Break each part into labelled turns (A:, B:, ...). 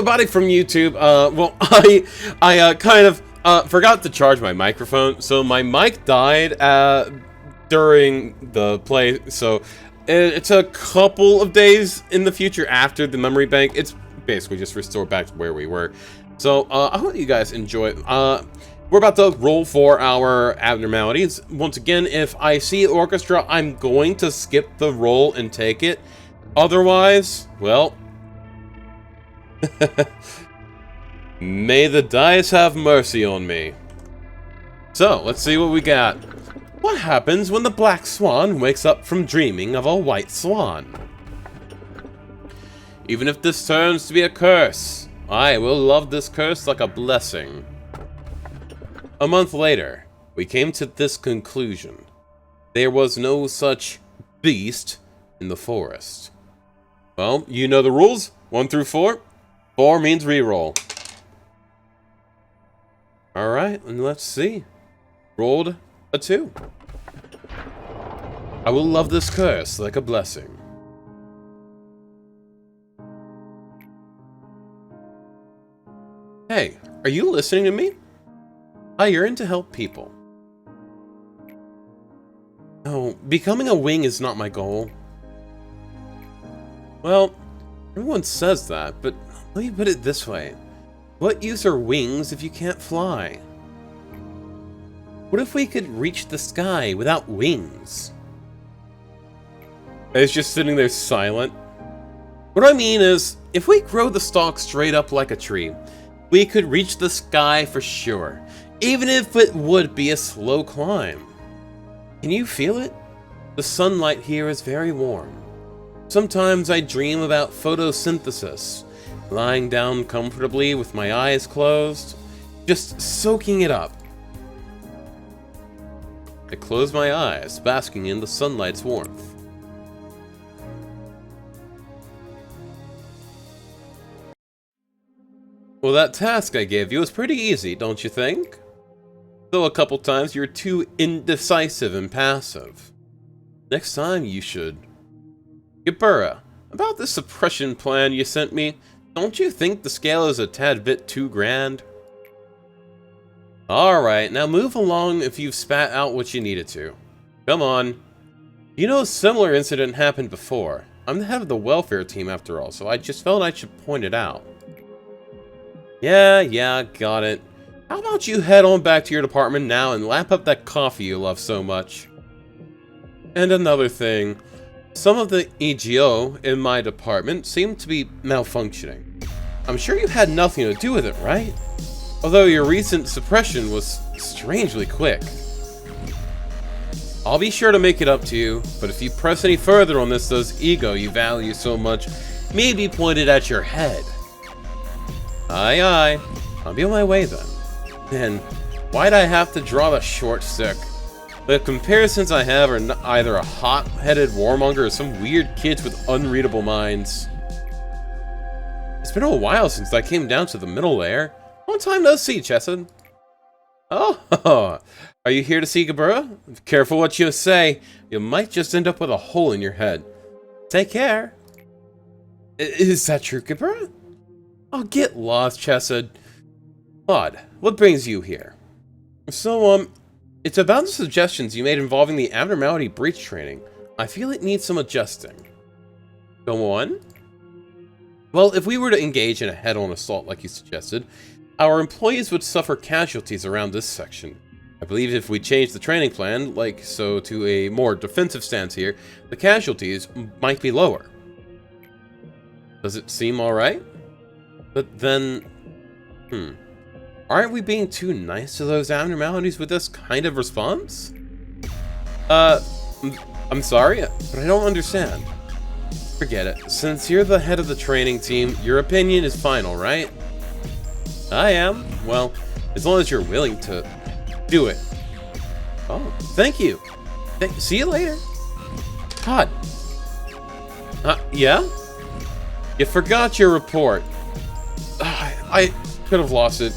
A: buddy from YouTube. Well, I kind of forgot to charge my microphone, so my mic died during the play. So it's a couple of days in the future after the memory bank. It's basically just restored back to where we were. So I hope you guys enjoy. We're about to roll for our abnormalities. Once again, if I see orchestra, I'm going to skip the roll and take it. Otherwise, well, may the dice have mercy on me. So, let's see what we got. What happens when the black swan wakes up from dreaming of a white swan? Even if this turns to be a curse, I will love this curse like a blessing. A month later, we came to this conclusion. There was no such beast in the forest. Well, you know the rules. 1 through 4. 4 means reroll. Alright, and let's see. Rolled a 2. I will love this curse like a blessing. Hey, are you listening to me? I yearn to help people. No, becoming a wing is not my goal. Well, everyone says that, but let me put it this way. What use are wings if you can't fly? What if we could reach the sky without wings? It's just sitting there silent. What I mean is, if we grow the stalk straight up like a tree, we could reach the sky for sure, even if it would be a slow climb. Can you feel it? The sunlight here is very warm. Sometimes I dream about photosynthesis, lying down comfortably with my eyes closed, just soaking it up. I close my eyes, basking in the sunlight's warmth. Well, that task I gave you was pretty easy, don't you think? Though a couple times you were too indecisive and passive. Next time you should. Gebura, about this suppression plan you sent me, don't you think the scale is a tad bit too grand? Alright, now move along if you've spat out what you needed to. Come on. You know a similar incident happened before. I'm the head of the welfare team after all, so I just felt I should point it out. Yeah, got it. How about you head on back to your department now and lap up that coffee you love so much? And another thing, some of the EGO in my department seem to be malfunctioning. I'm sure you had nothing to do with it, right? Although your recent suppression was strangely quick. I'll be sure to make it up to you, but if you press any further on this, those ego you value so much may be pointed at your head. Aye. I'll be on my way then. Then, why'd I have to draw the short stick? The comparisons I have are either a hot-headed warmonger or some weird kids with unreadable minds. It's been a while since I came down to the middle layer. Long time no see, Chesed. Oh, are you here to see Gebura? Careful what you say. You might just end up with a hole in your head. Take care. Is that true, Gebura? Oh, get lost, Chesed. Odd, what brings you here? So, it's about the suggestions you made involving the abnormality breach training. I feel it needs some adjusting. Go on. Well, if we were to engage in a head-on assault like you suggested, our employees would suffer casualties around this section. I believe if we change the training plan, like so, to a more defensive stance here, the casualties might be lower. Does it seem alright? But then, aren't we being too nice to those abnormalities with this kind of response? I'm sorry, but I don't understand. Forget it. Since you're the head of the training team, your opinion is final, right? I am. Well, as long as you're willing to do it. Oh, thank you. See you later. Todd. Yeah? You forgot your report. I could have lost it.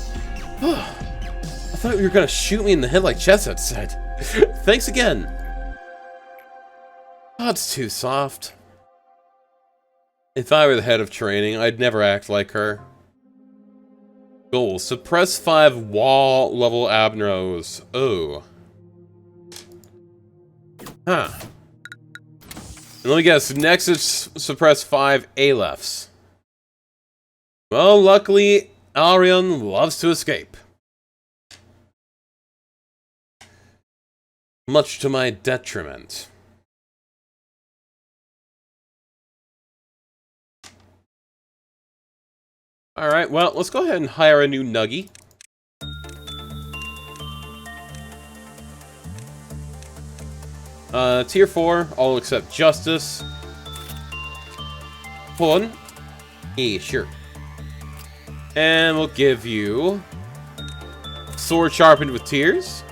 A: I thought you were gonna shoot me in the head like Chesed said. Thanks again. Todd's too soft. If I were the head of training, I'd never act like her. Goal. Suppress 5 wall level abnos. Oh. Huh. And let me guess, next is suppress 5 Alephs. Well, luckily, Alriune loves to escape. Much to my detriment. Alright, well, let's go ahead and hire a new Nuggie. Tier 4, all except Justice. Hold on. Yeah, sure. And we'll give you Sword Sharpened with Tears.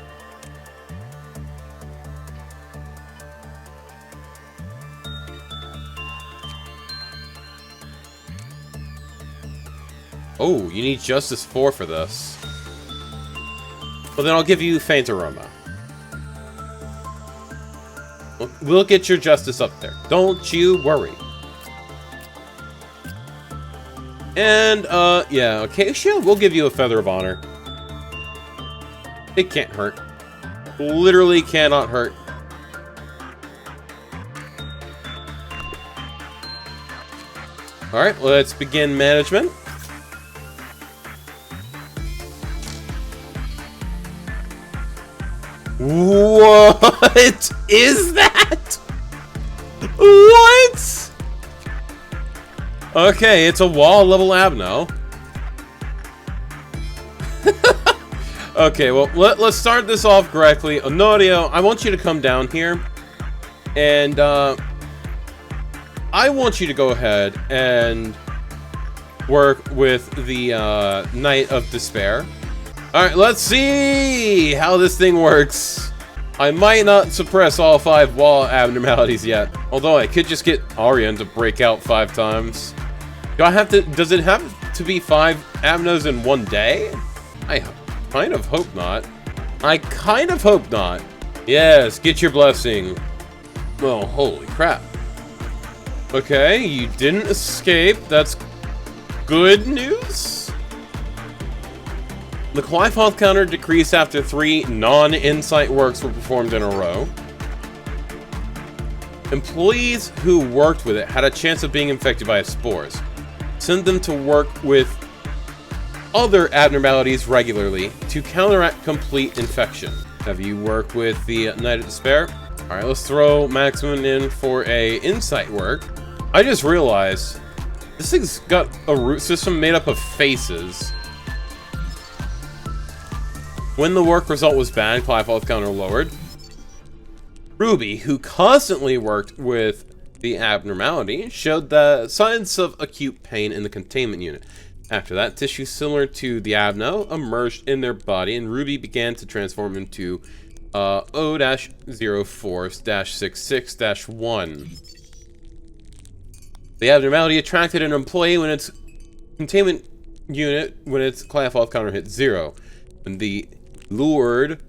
A: Oh, you need Justice 4 for this. Well, then I'll give you Faint Aroma. We'll get your Justice up there. Don't you worry. And, yeah, Acacia, we'll give you a Feather of Honor. It can't hurt. Literally cannot hurt. Alright, let's begin management. What is that? What? Okay, it's a wall level Abno. Okay, well, let's start this off correctly. Honorio, I want you to come down here. And, I want you to go ahead and work with the, Knight of Despair. Alright, let's see how this thing works. I might not suppress all 5 wall abnormalities yet. Although I could just get Alriune to break out 5 times. Do I have to... Does it have to be 5 abnos in one day? I kind of hope not. I kind of hope not. Yes, get your blessing. Oh, holy crap. Okay, you didn't escape. That's good news? The Qliphotth counter decreased after 3 non-insight works were performed in a row. Employees who worked with it had a chance of being infected by its spores. Send them to work with other abnormalities regularly to counteract complete infection. Have you worked with the Knight of Despair? Alright, let's throw Maximum in for a insight work. I just realized this thing's got a root system made up of faces. When the work result was bad, Qliphotth counter lowered. Ruby, who constantly worked with the abnormality, showed the signs of acute pain in the containment unit. After that, tissue similar to the Abno emerged in their body, and Ruby began to transform into O-04-66-1. The abnormality attracted an employee when its containment unit, when its Qliphotth counter hit 0. When the lured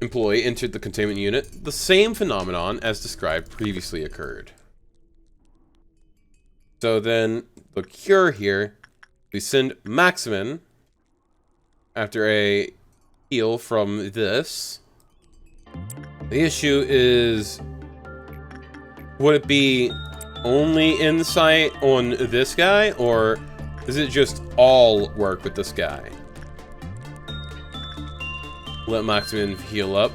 A: employee entered the containment unit, the same phenomenon as described previously occurred. So then, the cure here, we send Maximin after a heal from this. The issue is, would it be only insight on this guy, or is it just all work with this guy? Let Maximin heal up.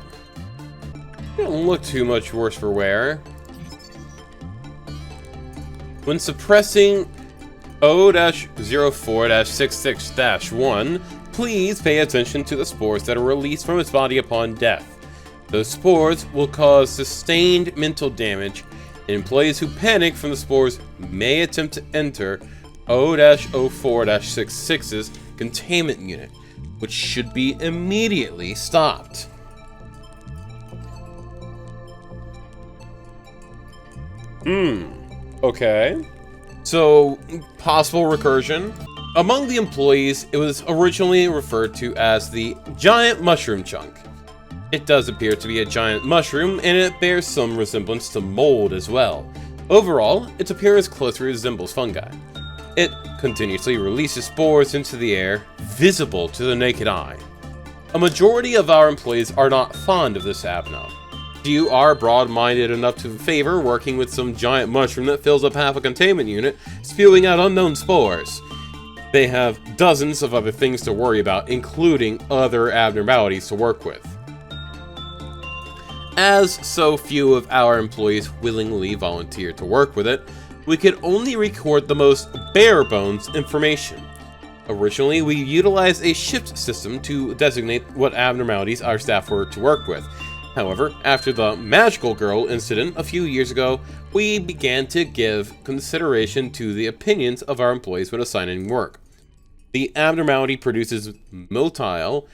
A: Don't look too much worse for wear. When suppressing O-04-66-1, please pay attention to the spores that are released from its body upon death. Those spores will cause sustained mental damage, and employees who panic from the spores may attempt to enter O-04-66's containment unit, which should be immediately stopped. Okay. So, possible recursion. Among the employees, it was originally referred to as the giant mushroom chunk. It does appear to be a giant mushroom, and it bears some resemblance to mold as well. Overall, its appearance closely resembles fungi. It continuously releases spores into the air, visible to the naked eye. A majority of our employees are not fond of this abno. Few are broad-minded enough to favor working with some giant mushroom that fills up half a containment unit, spewing out unknown spores. They have dozens of other things to worry about, including other abnormalities to work with. As so few of our employees willingly volunteer to work with it, we could only record the most bare-bones information. Originally, we utilized a shift system to designate what abnormalities our staff were to work with. However, after the Magical Girl incident a few years ago, we began to give consideration to the opinions of our employees when assigning work. The abnormality produces motile,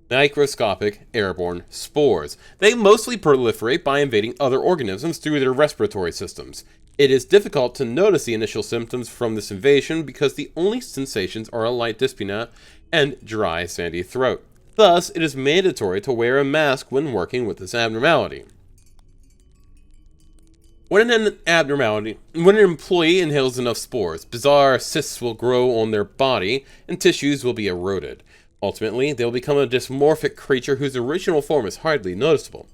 A: microscopic, airborne spores. They mostly proliferate by invading other organisms through their respiratory systems. It is difficult to notice the initial symptoms from this invasion because the only sensations are a light dyspnea and dry, sandy throat. Thus, it is mandatory to wear a mask when working with this abnormality. When an employee inhales enough spores, bizarre cysts will grow on their body and tissues will be eroded. Ultimately, they will become a dysmorphic creature whose original form is hardly noticeable.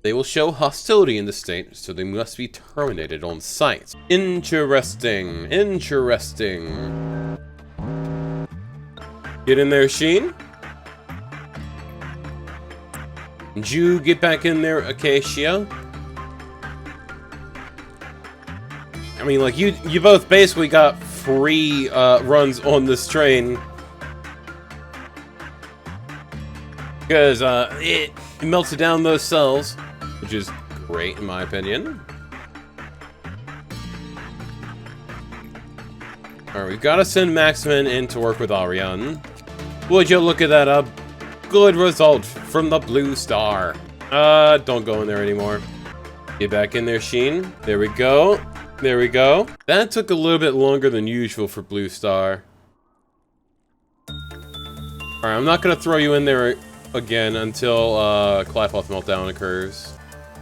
A: They will show hostility in the state, so they must be terminated on sight. Interesting. Get in there, Sheen. Did you get back in there, Acacia? I mean, like, you both basically got free runs on this train. Because it melted down those cells, which is great in my opinion. Alright, we've got to send Maximin in to work with Alriune. Would you look at that, a good result from the Blue Star. Don't go in there anymore. Get back in there, Sheen. There we go. There we go. That took a little bit longer than usual for Blue Star. Alright, I'm not gonna throw you in there again until Clyfoth Meltdown occurs.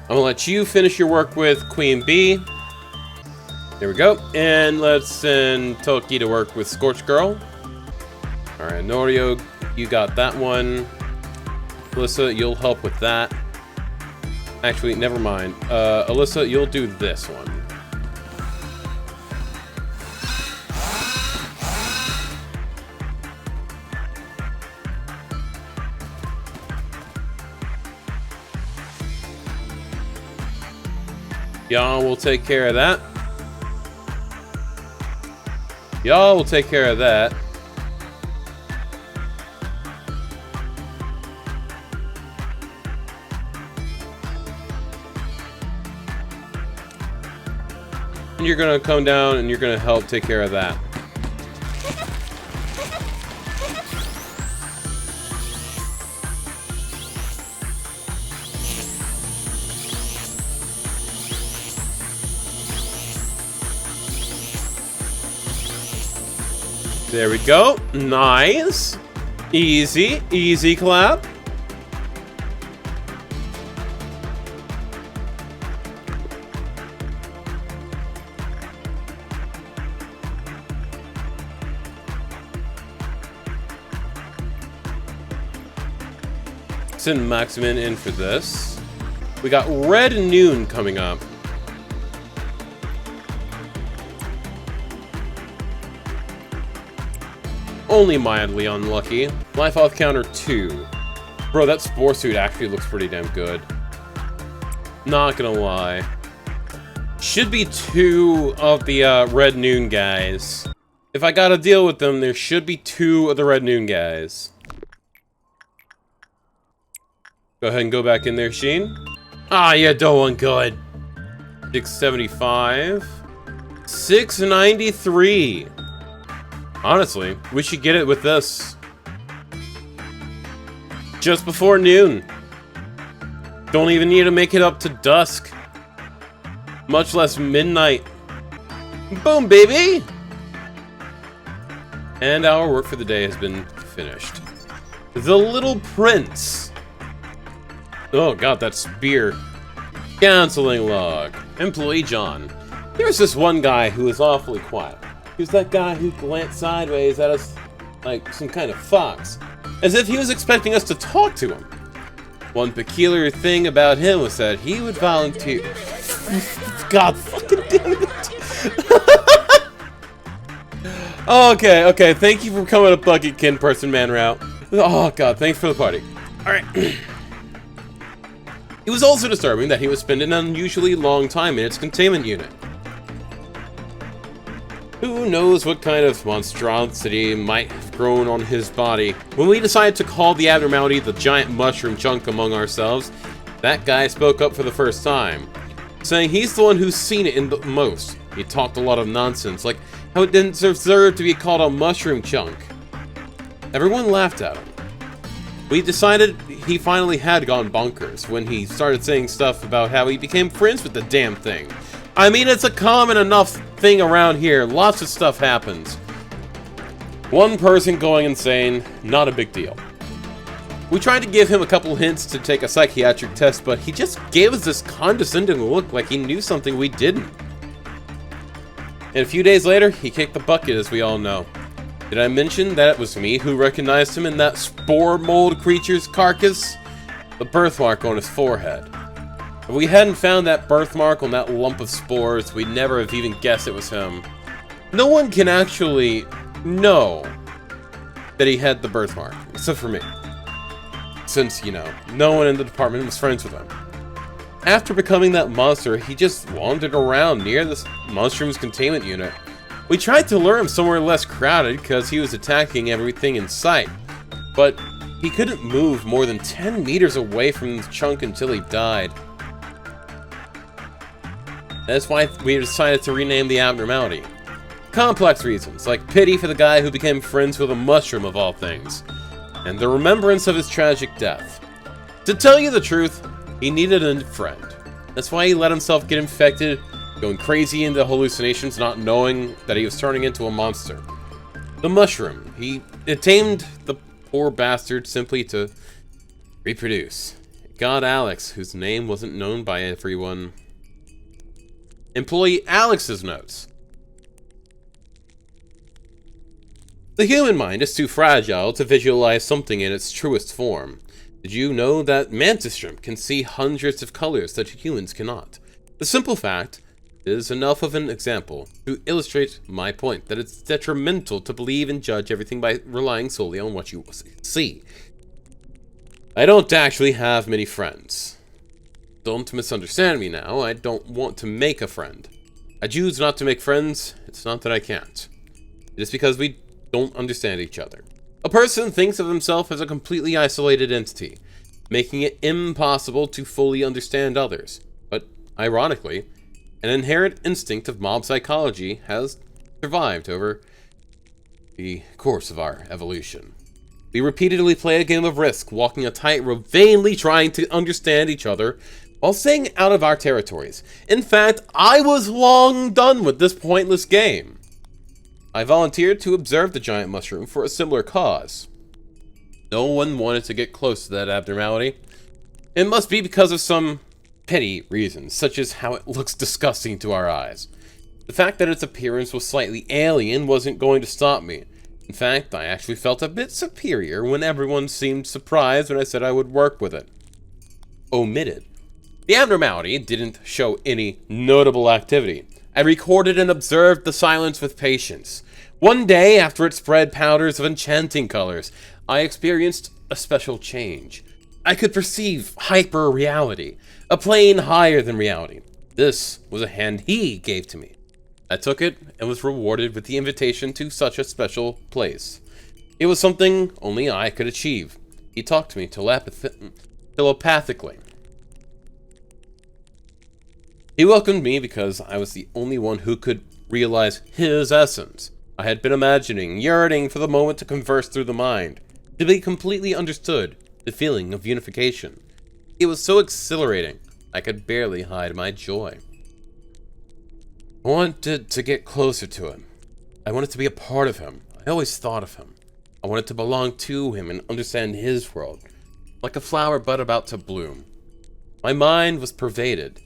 A: I'm gonna let you finish your work with Queen Bee. There we go. And let's send Toki to work with Scorch Girl. Alright, Norio, you got that one. Alyssa, you'll help with that. Actually, never mind. Alyssa, you'll do this one. Y'all will take care of that. Y'all will take care of that. And you're gonna come down and you're gonna help take care of that. There we go. Nice. Easy. Easy clap. Send Maximin in for this. We got Red Noon coming up. Only mildly unlucky. Life health counter 2. Bro, that Spore Suit actually looks pretty damn good. Not gonna lie. Should be 2 of the Red Noon guys. If I gotta deal with them, there should be 2 of the Red Noon guys. Go ahead and go back in there, Sheen. Ah, you're doing good. 675. 693. Honestly, we should get it with this. Just before noon. Don't even need to make it up to dusk. Much less midnight. Boom, baby! And our work for the day has been finished. The Little Prince. Oh god, that spear. Counseling log. Employee John. There's this one guy who is awfully quiet. He was that guy who glanced sideways at us like some kind of fox, as if he was expecting us to talk to him. One peculiar thing about him was that he would volunteer. God fucking damn it. Okay, thank you for coming to Bucket Kin Person Man route. Oh god, thanks for the party. Alright. It was also disturbing that he would spend an unusually long time in its containment unit. Who knows what kind of monstrosity might have grown on his body. When we decided to call the abnormality the giant mushroom chunk among ourselves, that guy spoke up for the first time, saying he's the one who's seen it in the most. He talked a lot of nonsense, like how it didn't deserve to be called a mushroom chunk. Everyone laughed at him. We decided he finally had gone bonkers when he started saying stuff about how he became friends with the damn thing. I mean, it's a common enough thing around here. Lots of stuff happens. One person going insane, not a big deal. We tried to give him a couple hints to take a psychiatric test, but he just gave us this condescending look like he knew something we didn't. And a few days later, he kicked the bucket, as we all know. Did I mention that it was me who recognized him in that spore mold creature's carcass? The birthmark on his forehead. If we hadn't found that birthmark on that lump of spores, we'd never have even guessed it was him. No one can actually know that he had the birthmark, except for me. Since, you know, no one in the department was friends with him. After becoming that monster, he just wandered around near this mushroom's containment unit. We tried to lure him somewhere less crowded because he was attacking everything in sight, but he couldn't move more than 10 meters away from the chunk until he died. That's why we decided to rename the abnormality. Complex reasons, like pity for the guy who became friends with a mushroom of all things, and the remembrance of his tragic death. To tell you the truth, he needed a friend. That's why he let himself get infected, going crazy into hallucinations, not knowing that he was turning into a monster. The mushroom, it tamed the poor bastard simply to reproduce. God Alex, whose name wasn't known by everyone. Employee Alex's notes. The human mind is too fragile to visualize something in its truest form. Did you know that mantis shrimp can see hundreds of colors that humans cannot? The simple fact is enough of an example to illustrate my point that it's detrimental to believe and judge everything by relying solely on what you see. I don't actually have many friends. Don't misunderstand me now, I don't want to make a friend. I choose not to make friends, it's not that I can't. It is because we don't understand each other. A person thinks of himself as a completely isolated entity, making it impossible to fully understand others. But, ironically, an inherent instinct of mob psychology has survived over the course of our evolution. We repeatedly play a game of Risk, walking a tightrope, vainly trying to understand each other, while staying out of our territories. In fact, I was long done with this pointless game. I volunteered to observe the giant mushroom for a similar cause. No one wanted to get close to that abnormality. It must be because of some petty reasons, such as how it looks disgusting to our eyes. The fact that its appearance was slightly alien wasn't going to stop me. In fact, I actually felt a bit superior when everyone seemed surprised when I said I would work with it. Omitted. The abnormality didn't show any notable activity. I recorded and observed the silence with patience. One day, after it spread powders of enchanting colors, I experienced a special change. I could perceive hyper-reality, a plane higher than reality. This was a hand he gave to me. I took it and was rewarded with the invitation to such a special place. It was something only I could achieve. He talked to me telepathically. He welcomed me because I was the only one who could realize his essence. I had been imagining, yearning for the moment to converse through the mind, to be completely understood, the feeling of unification. It was so exhilarating, I could barely hide my joy. I wanted to get closer to him. I wanted to be a part of him. I always thought of him. I wanted to belong to him and understand his world, like a flower bud about to bloom. My mind was pervaded.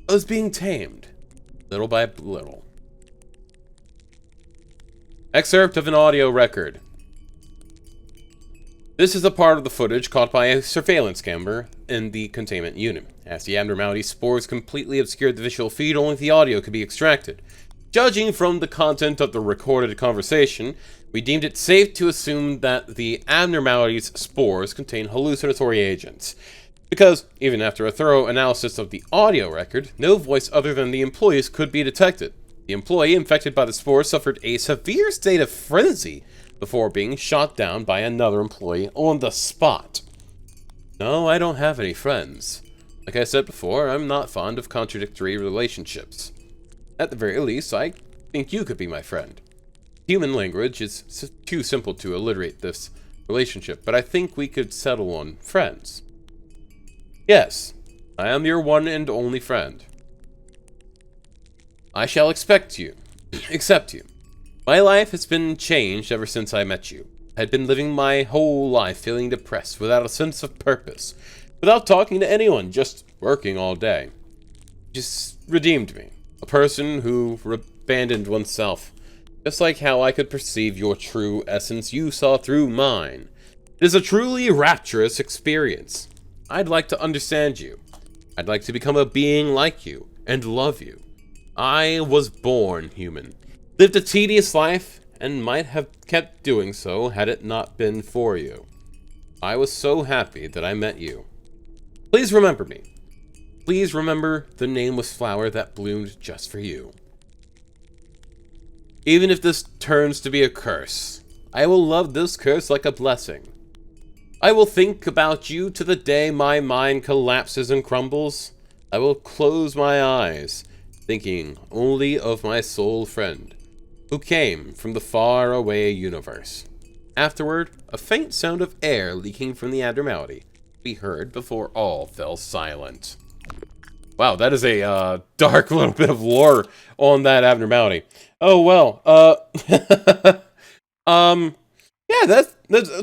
A: I was being tamed, little by little. Excerpt of an audio record. This is a part of the footage caught by a surveillance camera in the containment unit. As the abnormality spores completely obscured the visual feed, only the audio could be extracted. Judging from the content of the recorded conversation, we deemed it safe to assume that the abnormality's spores contain hallucinatory agents. Because, even after a thorough analysis of the audio record, no voice other than the employee's could be detected. The employee infected by the spores suffered a severe state of frenzy before being shot down by another employee on the spot. No, I don't have any friends. Like I said before, I'm not fond of contradictory relationships. At the very least, I think you could be my friend. Human language is too simple to alliterate this relationship, but I think we could settle on friends. Yes, I am your one and only friend. I shall accept you. My life has been changed ever since I met you. I had been living my whole life feeling depressed, without a sense of purpose, without talking to anyone, just working all day. You just redeemed me. A person who abandoned oneself. Just like how I could perceive your true essence, you saw through mine. It is a truly rapturous experience. I'd like to understand you. I'd like to become a being like you, and love you. I was born human. Lived a tedious life, and might have kept doing so had it not been for you. I was so happy that I met you. Please remember me. Please remember the nameless flower that bloomed just for you. Even if this turns to be a curse, I will love this curse like a blessing. I will think about you to the day my mind collapses and crumbles. I will close my eyes, thinking only of my soul friend, who came from the far-away universe. Afterward, a faint sound of air leaking from the abnormality we heard before all fell silent. Wow, that is a dark little bit of lore on that abnormality. Oh well, yeah, that's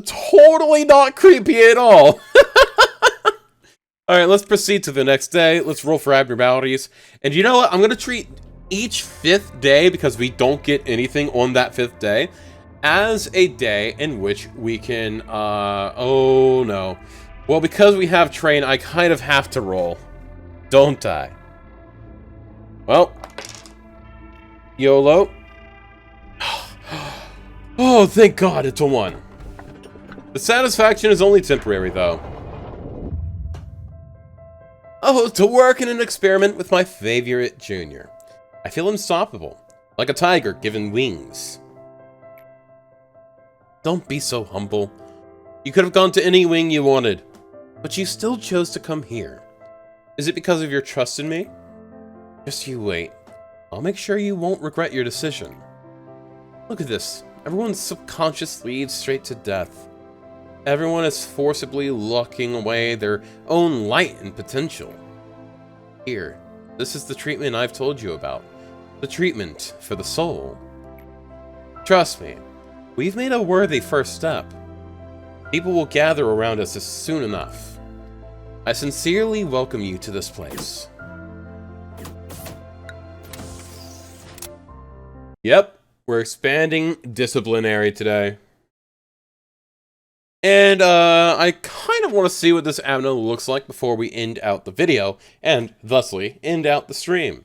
A: totally not creepy at all. Alright, let's proceed to the next day. Let's roll for abnormalities. And you know what? I'm going to treat each 5th day, because we don't get anything on that 5th day, as a day in which we can, oh no. Well, because we have train, I kind of have to roll. Don't I? Well. YOLO. Oh, thank God, it's a 1. The satisfaction is only temporary, though. Oh, to work in an experiment with my favorite junior. I feel unstoppable, like a tiger given wings. Don't be so humble. You could have gone to any wing you wanted, but you still chose to come here. Is it because of your trust in me? Just you wait. I'll make sure you won't regret your decision. Look at this. Everyone's subconscious leads straight to death. Everyone is forcibly locking away their own light and potential. Here, this is the treatment I've told you about. The treatment for the soul. Trust me, we've made a worthy first step. People will gather around us soon enough. I sincerely welcome you to this place. Yep, we're expanding disciplinary today. And, I kind of want to see what this abno looks like before we end out the video, and, thusly, end out the stream.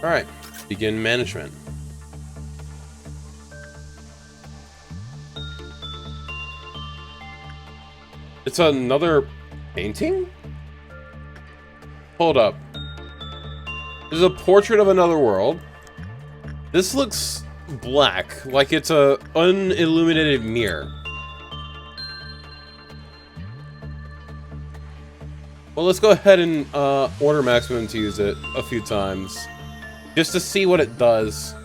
A: Alright, begin management. It's another painting? Hold up. This is a portrait of another world. This looks black, like it's a unilluminated mirror. Well, let's go ahead and order maximum to use it a few times, just to see what it does.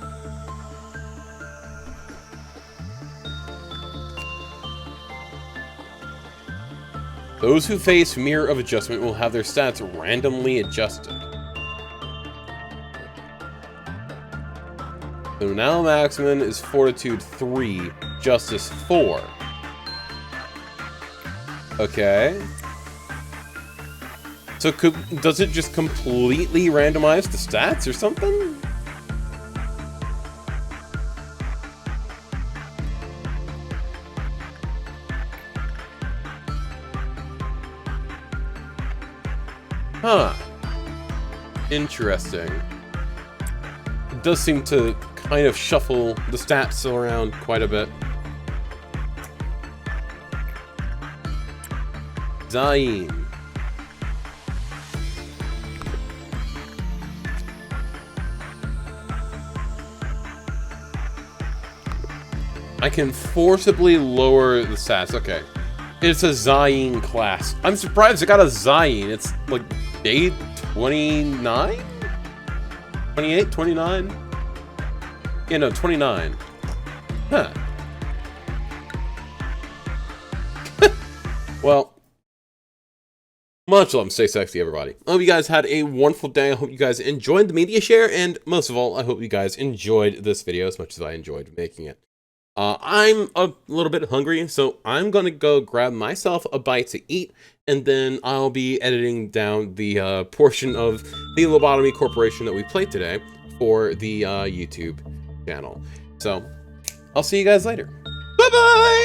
A: Those who face Mirror of Adjustment will have their stats randomly adjusted. So now maximum is Fortitude 3, Justice 4. Okay. So does it just completely randomize the stats or something? Huh. Interesting. It does seem to kind of shuffle the stats around quite a bit. Zayn. I can forcibly lower the stats. Okay. It's a Zayn class. I'm surprised I got a Zayn. It's like day 29? 28? 29? Yeah, no, 29. Huh. Well, much love and stay sexy, everybody. I hope you guys had a wonderful day. I hope you guys enjoyed the media share, and most of all, I hope you guys enjoyed this video as much as I enjoyed making it. I'm a little bit hungry, so I'm gonna go grab myself a bite to eat, and then I'll be editing down the portion of the Lobotomy Corporation that we played today for the YouTube channel. So, I'll see you guys later. Bye-bye!